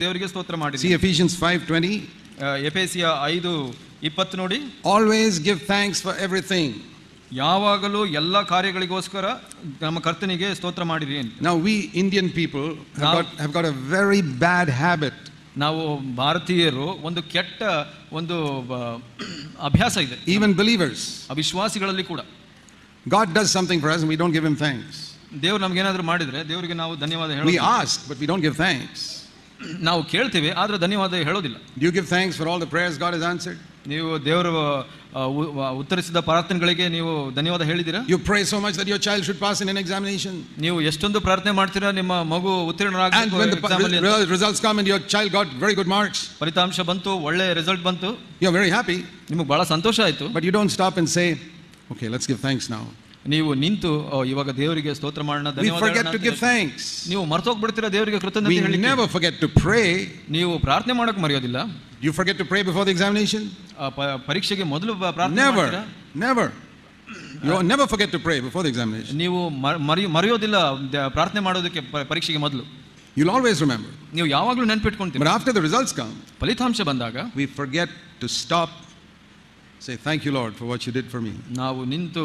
ದೇವರಿಗೆ ಸ್ತೋತ್ರ ಮಾಡಿ. See Ephesians 5:20. ಎಫೆಸಿಯ 5:20 ನೋಡಿ. Always give thanks for everything. ಯಾವಾಗಲೂ ಎಲ್ಲ ಕಾರ್ಯಗಳಿಗೋಸ್ಕರ ನಮ್ಮ ಕರ್ತನಿಗೆ ಸ್ತೋತ್ರ ಮಾಡಿರಿ. Now we Indian people have got a very bad habit. ನಾವು ಭಾರತೀಯರು ಒಂದು ಕೆಟ್ಟ ಒಂದು ಅಭ್ಯಾಸ ಇದೆ. Even believers. ಅವಿಶ್ವಾಸಿಗಳಲ್ಲಿ ಕೂಡ. God does something for us and we don't give him thanks. ದೇವರು ನಮ್ಗೆ ಏನಾದರೂ ಮಾಡಿದ್ರೆ ದೇವರಿಗೆ ನಾವು ಧನ್ಯವಾದ ಹೇಳೋದಿಲ್ಲ. We ask but we don't give thanks. ನಾವು ಕೇಳ್ತೀವಿ ಆದ್ರೆ ಧನ್ಯವಾದ ಹೇಳೋದಿಲ್ಲ. Do you give thanks for all the prayers God has answered? ನೀವು ದೇವರು ಉತ್ತರಿಸಿದ ಪ್ರಾರ್ಥನೆಗಳಿಗೆ ನೀವು ಧನ್ಯವಾದ ಹೇಳಿದ್ದೀರಾ? You pray so much that your child should pass in an examination. ನೀವು ಎಷ್ಟೊಂದು ಪ್ರಾರ್ಥನೆ ಮಾಡ್ತೀರಾ ನಿಮ್ಮ ಮಗು ಉತ್ತೀರ್ಣರಾಗಬೇಕು. And when the results come and your child got very good marks, ಫಲಿತಾಂಶ ಬಂತು, ಒಳ್ಳೆ ರಿಸಲ್ಟ್ ಬಂತು, you are very happy. ನಿಮಗೆ ಬಹಳ ಸಂತೋಷ ಆಯ್ತು. But you don't stop and say, okay, let's give thanks now. ನೀವು ನಿಂತು ಇವಾಗ ದೇವರಿಗೆ ಸ್ತೋತ್ರ ಮಾಡೋಣ, ಧನ್ಯವಾದ. We forget to give thanks. ನೀವು ಮರ್ತೋಗ್ಬಿಡ್ತೀರಾ ದೇವರಿಗೆ ಕೃತಜ್ಞತೆ ಹೇಳಲಿಕ್ಕೆ. We never forget to pray. ನೀವು ಪ್ರಾರ್ಥನೆ ಮಾಡೋಕೆ ಮರೆಯೋದಿಲ್ಲ. You forget to pray before the examination? ಪರೀಕ್ಷೆಗೆ ಮೊದಲು ಪ್ರಾರ್ಥನೆ ಮಾಡ್ತೀರಾ? Never. You never forget to pray before the examination. ನೀವು ಮರೆಯೋದಿಲ್ಲ ಪ್ರಾರ್ಥನೆ ಮಾಡೋದಕ್ಕೆ ಪರೀಕ್ಷೆಗೆ ಮೊದಲು. You'll always remember. ನೀವು ಯಾವಾಗಲೂ ನೆನಪಿಟ್ಕೊಂತೀರಿ. But after the results come, ಫಲಿತಾಂಶ ಬಂದಾಗ we forget to stop, say thank you Lord for what you did for me. ನಾವು ನಿಂತು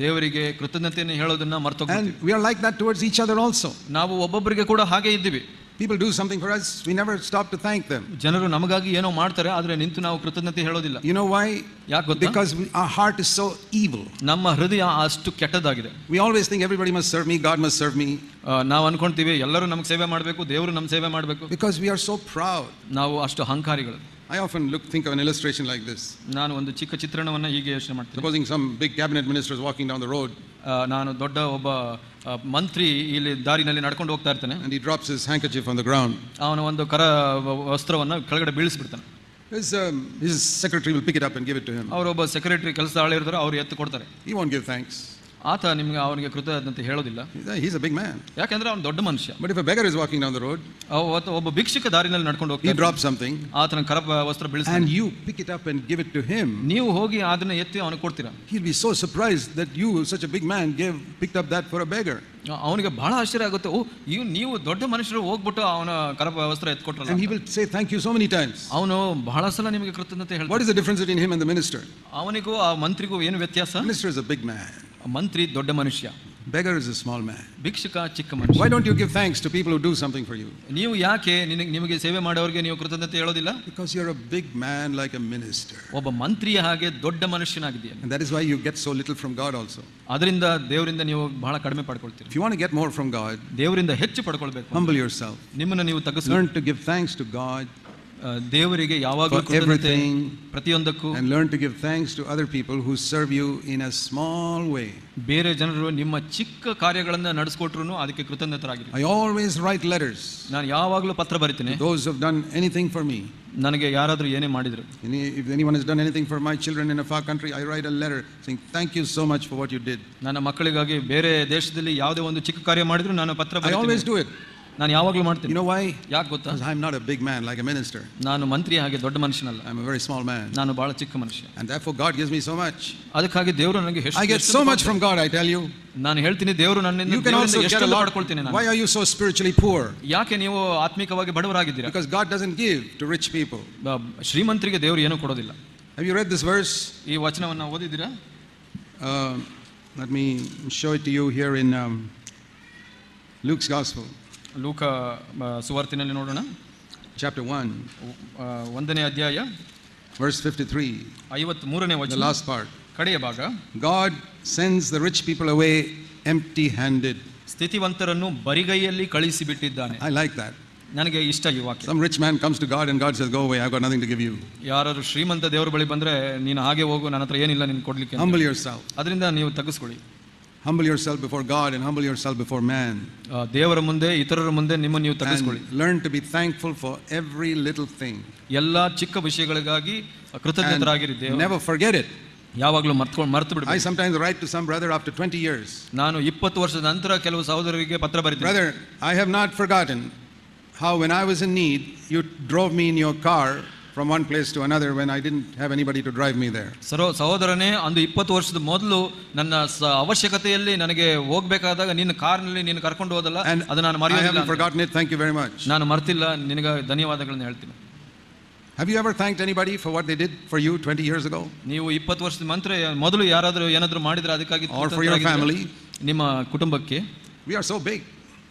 ದೇವರಿಗೆ ಕೃತಜ್ಞತೆಯನ್ನು ಹೇಳೋದನ್ನ ಮರ್ತೋಗ್ತೀವಿ. And we are like that towards each other also. ನಾವು ಒಬ್ಬೊಬ್ಬರಿಗೆ ಕೂಡ ಹಾಗೆ ಇದ್ದೀವಿ. People do something for us, we never stop to thank them. ಜನರು ನಮಗಾಗಿ ಏನೋ ಮಾಡ್ತಾರೆ ಆದ್ರೆ ನಿಂತು ನಾವು ಕೃತಜ್ಞತೆ ಹೇಳೋದಿಲ್ಲ. You know why? ಯಾಕೆ ಗೊತ್ತಾ? Because our heart is so evil. ನಮ್ಮ ಹೃದಯ ಅಷ್ಟು ಕೆಟ್ಟದಾಗಿದೆ. We always think everybody must serve me, God must serve me. ನಾವು ಅನ್ಕೊಂತೀವಿ ಎಲ್ಲರೂ ನಮಗೆ ಸೇವೆ ಮಾಡಬೇಕು, ದೇವರು ನಮ್ಮ ಸೇವೆ ಮಾಡಬೇಕು. Because we are so proud. ನಾವು ಅಷ್ಟು ಅಹಂಕಾರಿಗಳು. I often think of an illustration like this. ನಾನು ಒಂದು ಚಿಕ್ಕ ಚಿತ್ರಣವನ್ನು ಹೀಗೆ ಯೋಚನೆ ಮಾಡ್ತೀನಿ. Supposing some big cabinet minister is walking down the road. ನಾನು ದೊಡ್ಡ ಒಬ್ಬ ಮಂತ್ರಿ ಇಲ್ಲಿ ದಾರಿನಲ್ಲಿ ನಡ್ಕೊಂಡು ಹೋಗ್ತಾ ಇರ್ತಾನೆ. And he drops his handkerchief on the ground. ಅವನು ಒಂದು ವಸ್ತ್ರವನ್ನು ಕೆಳಗಡೆ ಬೀಳಿಸ್ಬಿಡ್ತಾನೆ. His secretary will pick it up and give it to him. ಅವರೊಬ್ಬ ಸೆಕ್ರೆಟರಿ ಕೆಲಸ ಆಳು ಇರ್ತಾರೆ, ಅವರು ಎತ್ತು ಕೊಡ್ತಾರೆ. He won't give thanks. ಆತ ನಿಮಗೆ ಅವನಿಗೆ ಕೃತಜ್ಞತೆ ಹೇಳೋದಿಲ್ಲ. He's a big man. ಯಾಕಂದ್ರೆ ಅವನು ದೊಡ್ಡ ಮನುಷ್ಯ. But if a beggar is walking down the road, ಒಬ್ಬ ಭಿಕ್ಷುಕ ದಾರಿನಲ್ಲಿ ನಡ್ಕೊಂಡು ಹೋಗ್ತಾನೆ, he drops something, ಆತನ ವಸ್ತ್ರ ಬೀಳಿಸ್ತಾನೆ, and you pick it up and give it to him. ನೀವು ಹೋಗಿ ಅದನ್ನ ಎತ್ತಿ ಅವನಿಗೆ ಕೊಡ್ತೀರಾ. He'll be so surprised that you, such a big man, picked up that for a beggar. ಅವನಿಗೆ ಬಹಳ ಆಶ್ಚರ್ಯ ಆಗುತ್ತೆ. ನೀವು ದೊಡ್ಡ ಮನುಷ್ಯರು ಹೋಗ್ಬಿಟ್ಟು ಅವನ ವಸ್ತ್ರ ಎತ್ಕೊಟ್ರಲ್ಲ. And he will say thank you so many times. ಅವನು ಬಹಳ ಸಲ ನಿಮಗೆ ಕೃತಜ್ಞತೆ ಹೇಳ್ತಾನೆ. What is the difference between him and the minister? ಅವನಿಗೂ ಆ ಮಂತ್ರಿಗೂ ಏನು ವ್ಯತ್ಯಾಸ? Minister is a big man. ಮಂತ್ರಿ ದೊಡ್ಡ ಮನುಷ್ಯ. Beggar is a small man. ಭಿಕ್ಷುಕ ಚಿಕ್ಕ ಮನುಷ್ಯ. Why don't you give thanks to people who do something for you? ನೀವು ಯಾಕೆ ನಿಮಗೆ ಸೇವೆ ಮಾಡೋರಿಗೆ ನೀವು ಕೃತಜ್ಞತೆ ಹೇಳೋದಿಲ್ಲ? Because you're a big man like a minister. ಒಬ್ಬ ಮಂತ್ರಿಯ ಹಾಗೆ ದೊಡ್ಡ ಮನುಷ್ಯನಾಗಿದ್ದೀಯ. And that is why you get so little from God also. ಅದರಿಂದ ದೇವರಿಂದ ನೀವು ಬಹಳ ಕಡಿಮೆ ಪಡ್ಕೊಳ್ತೀರಿ. If you want to get more from God, ದೇವರಿಂದ ಹೆಚ್ಚು ಪಡ್ಕೊಳ್ಬೇಕು. humble yourself. ನಿಮ್ಮನ್ನು ನೀವು ತಗ್ಗಿಸಿ. Learn to give thanks to God. ದೇವರಿಗೆ ಯಾವಾಗಲೂ ಕೃತಜ್ಞತೆ ಪ್ರತಿಯೊಂದಕ್ಕೂ. And learn to give thanks to other people who serve you in a small way. ಬೇರೆ ಜನರು ನಿಮ್ಮ ಚಿಕ್ಕ ಕಾರ್ಯಗಳನ್ನು ನಡೆಸಿಕೊಟ್ರು ಅದಕ್ಕೆ ಕೃತಜ್ಞತರಾಗಿರಿ. I always write letters. ನಾನು ಯಾವಾಗಲೂ ಪತ್ರ ಬರೀತೀನಿ. Those who have done anything for me. ನನಗೆ ಯಾರಾದರೂ ಏನೇ ಮಾಡಿದ್ರು. If anyone has done anything for my children in a far country, I write a letter saying thank you so much for what you did. ನನ್ನ ಮಕ್ಕಳಿಗಾಗಿ ಬೇರೆ ದೇಶದಲ್ಲಿ ಯಾವುದೇ ಒಂದು ಚಿಕ್ಕ ಕಾರ್ಯ ಮಾಡಿದ್ರು ನಾನು ಪತ್ರ ಬರೀತೀನಿ. I always do it. ನಾನು ಯಾವಾಗಲೂ ಮಾಡ್ತೀನಿ. You know why? ಯಾಕೆ ಗೊತ್ತಾ? Because I'm not a big man like a minister. ನಾನು ಮಂತ್ರಿ ಹಾಗೆ ದೊಡ್ಡ ಮನುಷ್ಯನಲ್ಲ. I'm a very small man. ನಾನು ಬಹಳ ಚಿಕ್ಕ ಮನುಷ್ಯ. And therefore God gives me so much. ಅದಕ್ಕಾಗಿ ದೇವರು ನನಗೆ I get so much from God, I tell you. ನಾನು ಹೇಳ್ತೀನಿ ದೇವರು ನನ್ನಿಂದ ಎಷ್ಟು ಪಡ್ಕೊಳ್ತೀನಿ ನಾನು. Why are you so spiritually poor? ಯಾಕೆ ನೀವು ಆತ್ಮಿಕವಾಗಿ ಬಡವರಾಗಿದ್ದೀರಾ? Because God doesn't give to rich people. ಶ್ರೀಮಂತರಿಗೆ ದೇವರು ಏನೂ ಕೊಡೋದಿಲ್ಲ. Have you read this verse? ಈ ವಚನವನ್ನು ಓದಿದ್ದೀರಾ? Let me show it to you here in Luke's Gospel. ಲೂಕ ಸುವಾರ್ತೆಯಲ್ಲಿ ನೋಡೋಣ. Chapter 1. 1ನೇ ಅಧ್ಯಾಯ verse 53. 53ನೇ ವಚನ. The last part. ಕಡೆಯ ಭಾಗ. God sends the rich people away empty-handed. ಸ್ಥಿತಿವಂತರನ್ನು ಬರಿಗೈಯಲ್ಲಿ ಕಳಿಸಿ ಬಿಟ್ಟಿದ್ದಾನೆ. I like that. ನನಗೆ ಇಷ್ಟ ಈ ವಾಕ್ಯ. Some rich man comes to God and God says go away, I've got nothing to give you. ಯಾರಾದರೂ ಶ್ರೀಮಂತ ದೇವರ ಬಳಿ ಬಂದ್ರೆ ನೀನು ಹಾಗೆ ಹೋಗು, ನನ್ನ ಹತ್ರ ಏನಿಲ್ಲ ನಿನಗೆ ಕೊಡ್ಲಿಕ್ಕೆ. Humble yourself. ಅದರಿಂದ ನೀವು ತಗ್ಗಿಸ್ಕೊಳ್ಳಿ. Humble yourself before God and humble yourself before man. ದೇವರ ಮುಂದೆ ಇತರರ ಮುಂದೆ ನಿಮ್ಮನ್ನು ನೀವು ತಗ್ಗಿಸ್ಕೊಳ್ಳಿ. Learn to be thankful for every little thing. ಎಲ್ಲಾ ಚಿಕ್ಕ ವಿಷಯಗಳಿಗಾಗಿ ಕೃತಜ್ಞರಾಗಿರಿ. Never forget it. ಯಾವಾಗಲೂ ಮರೆತು ಬಿಡಬೇಡಿ. I sometimes write to some brother after 20 years. ನಾನು 20 ವರ್ಷದ ನಂತರ ಕೆಲವು ಸಹೋದರರಿಗೆ ಪತ್ರ ಬರೀತೀನಿ. Brother, I have not forgotten how when I was in need you drove me in your car from one place to another when I didn't have anybody to drive me there. ಸಹೋದರನೇ, ಅಂದು 20 ವರ್ಷದ ಮೊದಲು ನನ್ನ ಅವಶ್ಯಕತೆಯಲ್ಲಿ ನನಗೆ ಹೋಗ್ಬೇಕಾದಾಗ ನಿನ್ನ ಕಾರ್ನಲ್ಲಿ ನೀನು ಕರ್ಕೊಂಡು ಹೋದಲ್ಲ, ಅದು ನಾನು I ಮರೆಯೋದಿಲ್ಲ. haven't forgotten it. Thank you very much. ನಾನು ಮರ್ತಿಲ್ಲ, ನಿನಗೆ ಧನ್ಯವಾದಗಳನ್ನು ಹೇಳ್ತೀನಿ. Have you ever thanked anybody for what they did for you 20 years ago? ನೀವು 20 ವರ್ಷದ ಮೊದಲು ಯಾರಾದರೂ ಏನಾದರೂ ಮಾಡಿದ್ರೆ ಅದಕ್ಕಾಗಿ Or for your family? ನಿಮ್ಮ ಕುಟುಂಬಕ್ಕೆ. We are so big.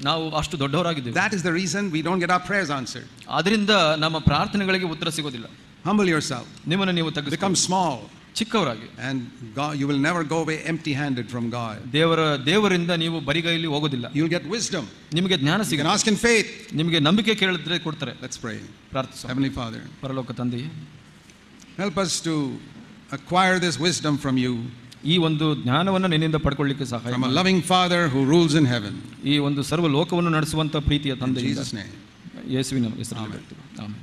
ನಾವು ಅಷ್ಟು ದೊಡ್ಡವರಾಗಿದ್ದೇವೆ. That is the reason we don't get our prayers answered. ಅದರಿಂದ ನಮ್ಮ ಪ್ರಾರ್ಥನೆಗಳಿಗೆ ಉತ್ತರ ಸಿಗೋದಿಲ್ಲ. Humble yourself. ನಿಮ್ಮನ್ನು ನೀವು Become small. ಚಿಕ್ಕವರಾಗಿ. And God, you will never go away empty-handed from God. ದೇವರಿಂದ ನೀವು ಬರಿಗೈಯಲ್ಲಿ ಹೋಗೋದಿಲ್ಲ. You'll get wisdom. ನಿಮಗೆ ಜ್ಞಾನ You ಸಿಗುತ್ತೆ. can ask in faith. ನಿಮಗೆ ನಂಬಿಕೆ ಕೇಳಿದ್ರೆ ಕೊಡ್ತಾರೆ. Let's pray. ಪ್ರಾರ್ಥಿಸೋಣ. Heavenly Father, ಪರಲೋಕ ತಂದೆಯೇ, help us to acquire this wisdom from you. ಈ ಒಂದು ಜ್ಞಾನವನ್ನು ನಿನ್ನಿಂದ ಪಡ್ಕೊಳ್ಳಿಕ್ಕೆ ಸಹಾಯ From a loving Father who rules in heaven. ಈ ಒಂದು ಸರ್ವ ಲೋಕವನ್ನು ನಡೆಸುವಂತ ಪ್ರೀತಿಯ In ತಂದೆ Jesus' name. ಯೇಸುವಿನ ಹೆಸರಿನಲ್ಲಿ. ಆಮೆನ್.